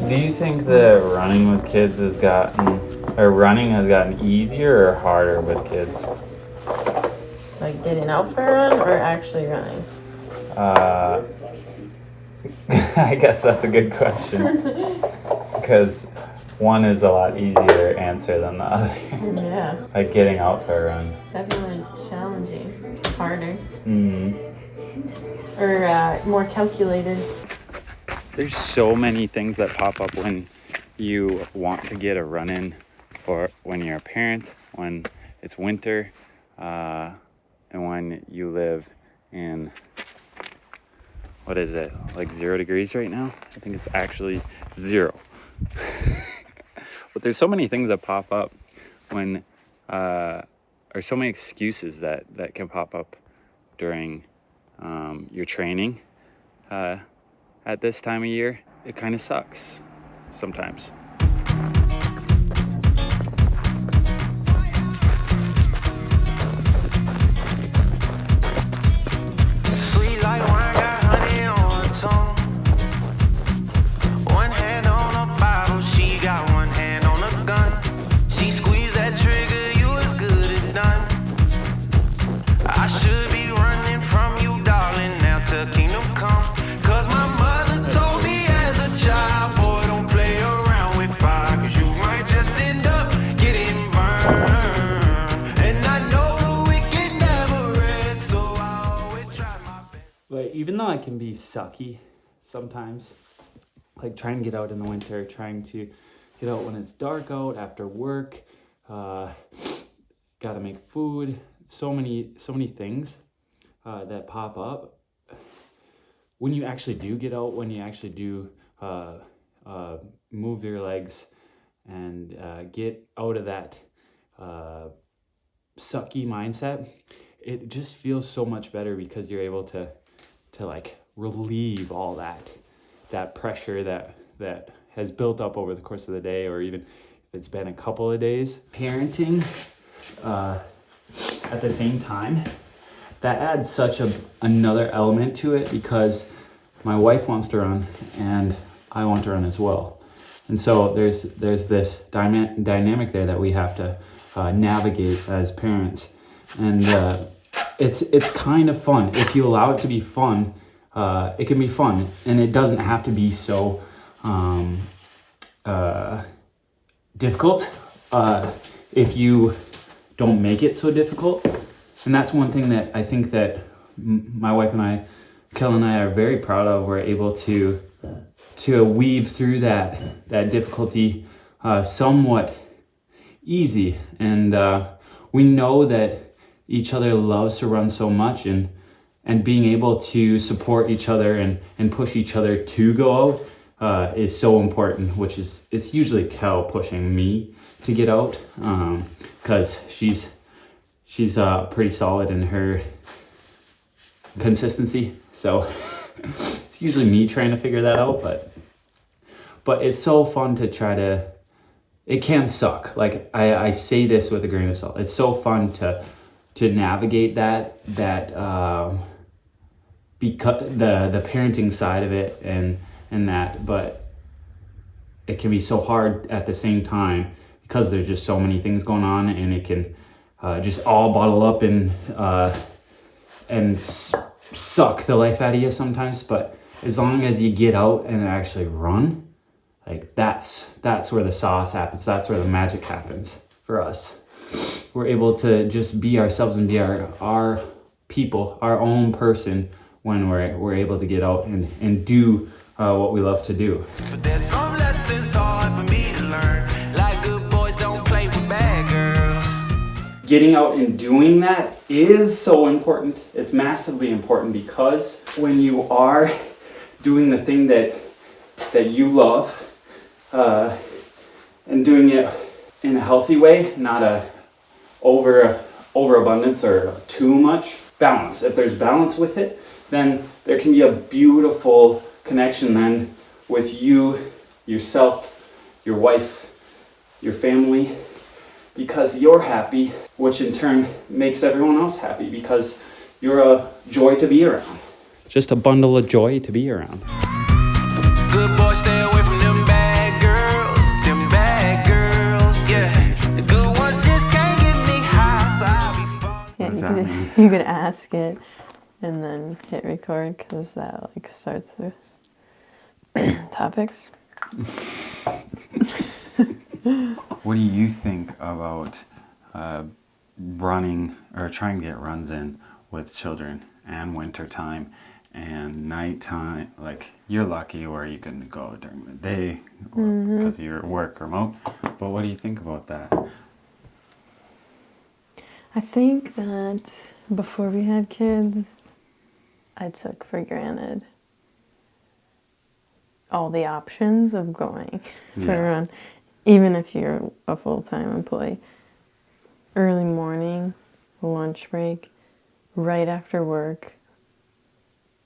Do you think that running with kids has gotten easier or harder with kids? Like getting out for a run or actually running? I guess that's a good question. Because one is a lot easier to answer than the other. Yeah. Like getting out for a run. Definitely challenging. Harder. Mm-hmm. Or more calculated. There's so many things that pop up when you want to get a run in for when you're a parent, when it's winter, and when you live in, what is it, like 0 degrees right now? I think it's actually 0. But there's so many things that pop up when, or so many excuses that can pop up during your training. At this time of year, it kind of sucks sometimes. But even though it can be sucky sometimes, like trying to get out in the winter, trying to get out when it's dark out after work, gotta make food, so many things that pop up. When you actually do get out, when you actually do move your legs and get out of that sucky mindset, it just feels so much better because you're able to like relieve all that pressure that has built up over the course of the day, or even if it's been a couple of days. Parenting at the same time, that adds such another element to it, because my wife wants to run and I want to run as well. And so there's this dynamic there that we have to navigate as parents. And it's kind of fun. If you allow it to be fun, it can be fun. And it doesn't have to be so difficult if you don't make it so difficult. And that's one thing that I think that my wife and I, Kel and I, are very proud of. We're able to weave through that difficulty somewhat easy. And we know that each other loves to run so much, and being able to support each other and push each other to go out is so important, which is, it's usually Kel pushing me to get out, because she's pretty solid in her consistency. So it's usually me trying to figure that out, but it's so fun to try to, it can suck. Like I say this with a grain of salt. It's so fun to navigate that because the parenting side of it and that, but it can be so hard at the same time because there's just so many things going on, and it can just all bottle up and suck the life out of you sometimes. But as long as you get out and actually run, like that's where the sauce happens. That's where the magic happens for us. We're able to just be ourselves and be our people, our own person, when we're able to get out and do what we love to do. But there's some lessons hard for me to learn, like good getting out and doing that is so important. It's massively important because when you are doing the thing that you love, and doing it in a healthy way, not a overabundance or too much. Balance. If there's balance with it, then there can be a beautiful connection then with you, yourself, your wife, your family, because you're happy, which in turn makes everyone else happy because you're a joy to be around. Just a bundle of joy to be around. Good boy, stay away from them bad girls, yeah. The good ones just can't get me high, so I'll be Yeah, you could ask it and then hit record because that like starts the topics. What do you think about running or trying to get runs in with children and winter time and nighttime? Like, you're lucky where you can go during the day because of your work remote. But what do you think about that? I think that before we had kids, I took for granted all the options of going for a run, even if you're a full-time employee. Early morning, lunch break, right after work,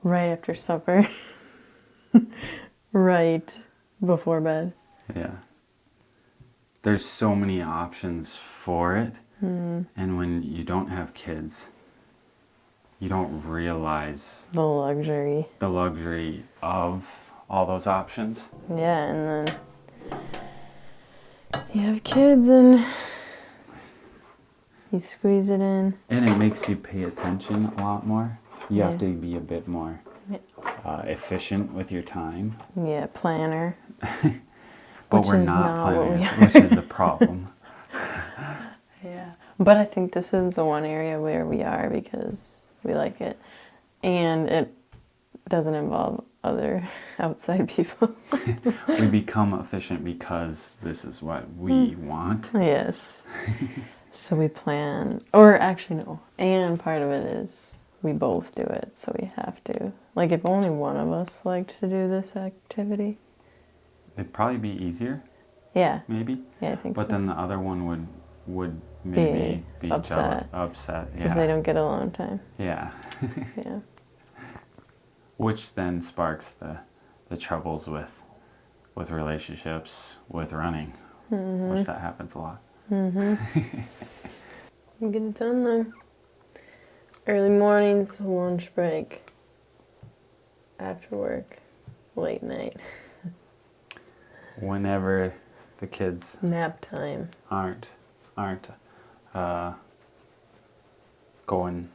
right after supper, right before bed. Yeah. There's so many options for it. And when you don't have kids, you don't realize The luxury. the luxury of all those options. Yeah, and then you have kids and you squeeze it in. And it makes you pay attention a lot more. You have to be a bit more efficient with your time. Yeah, planner. But Which we're is not not what we planners, which is a problem. Yeah. But I think this is the one area where we are because we like it. And it doesn't involve other outside people. We become efficient because this is what we want. Yes. So we plan, or actually no, and part of it is we both do it, so we have to. Like if only one of us liked to do this activity. It'd probably be easier, Yeah. maybe. Yeah, I think But so. then the other one would maybe be upset. Upset, Because yeah. they don't get alone time. Yeah. Yeah. Which then sparks the troubles with relationships, with running, which that happens a lot. You get it done though. Early mornings, lunch break, after work, late night, Whenever the kids nap time. aren't going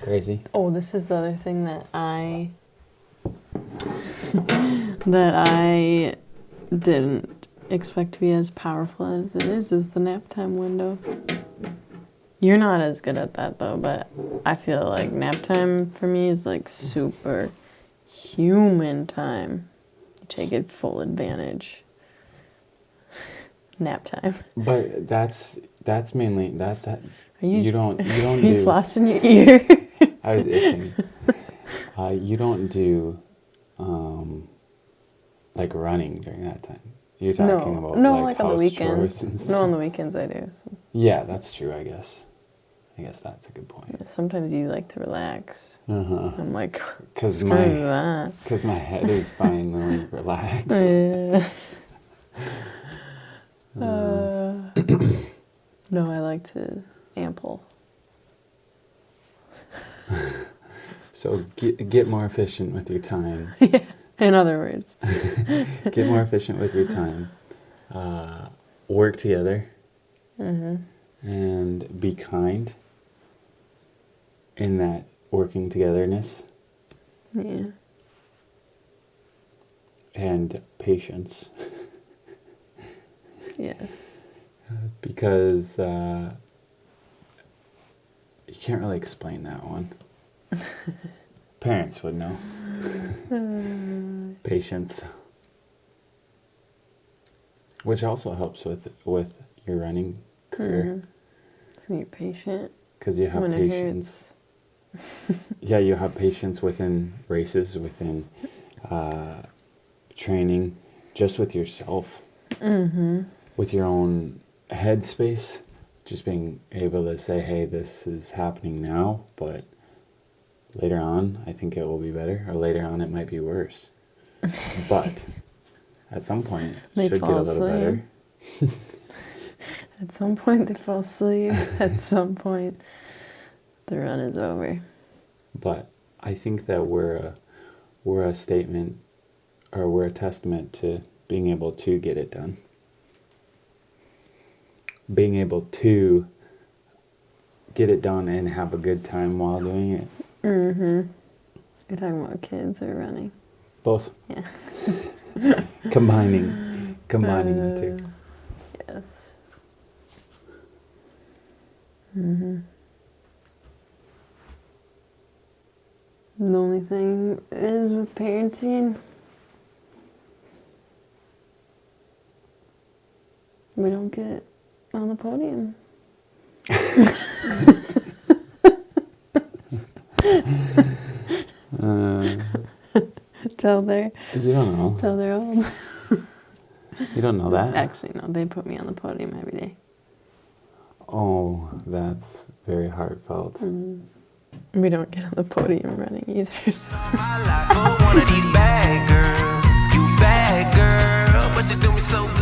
crazy. Oh, this is the other thing that I didn't expect to be as powerful as it is the nap time window. You're not as good at that though, but I feel like nap time for me is like super human time. You take it full advantage. Nap time. But that's mainly that Are you, you don't are do. you flossing your ear? I was itching. You don't do like running during that time. You're talking about like on the house weekends. chores and stuff. No, on the weekends I do. So. Yeah, that's true. I guess that's a good point. Sometimes you like to relax. I'm like, Because screw that. my head is finally relaxed. Yeah. No, I like to ample. So get more efficient with your time. In other words. Get more efficient with your time. Work together. And be kind in that working togetherness. Yeah. And patience. Yes. Because you can't really explain that one. Parents would know. Patience. Which also helps with your running career. So you're patient because you have when patience. Yeah, you have patience within races, within training, just with yourself, with your own headspace, just being able to say, hey, this is happening now, but later on, I think it will be better, or later on, it might be worse. But at some point, They it should get a fall little better. asleep. At some point, they fall asleep. At some point, the run is over. But I think that we're a statement, or we're a testament to being able to get it done. Being able to get it done and have a good time while doing it. You're talking about kids or running? Both. Yeah. Combining the two. Yes. The only thing is with parenting, we don't get on the podium. Till they're You don't know. till they're old. You don't know that. Actually, no, they put me on the podium every day. Oh, that's very heartfelt. We don't get on the podium running either. So. My life for one of these bad girls. You bad girl, but you do me so good.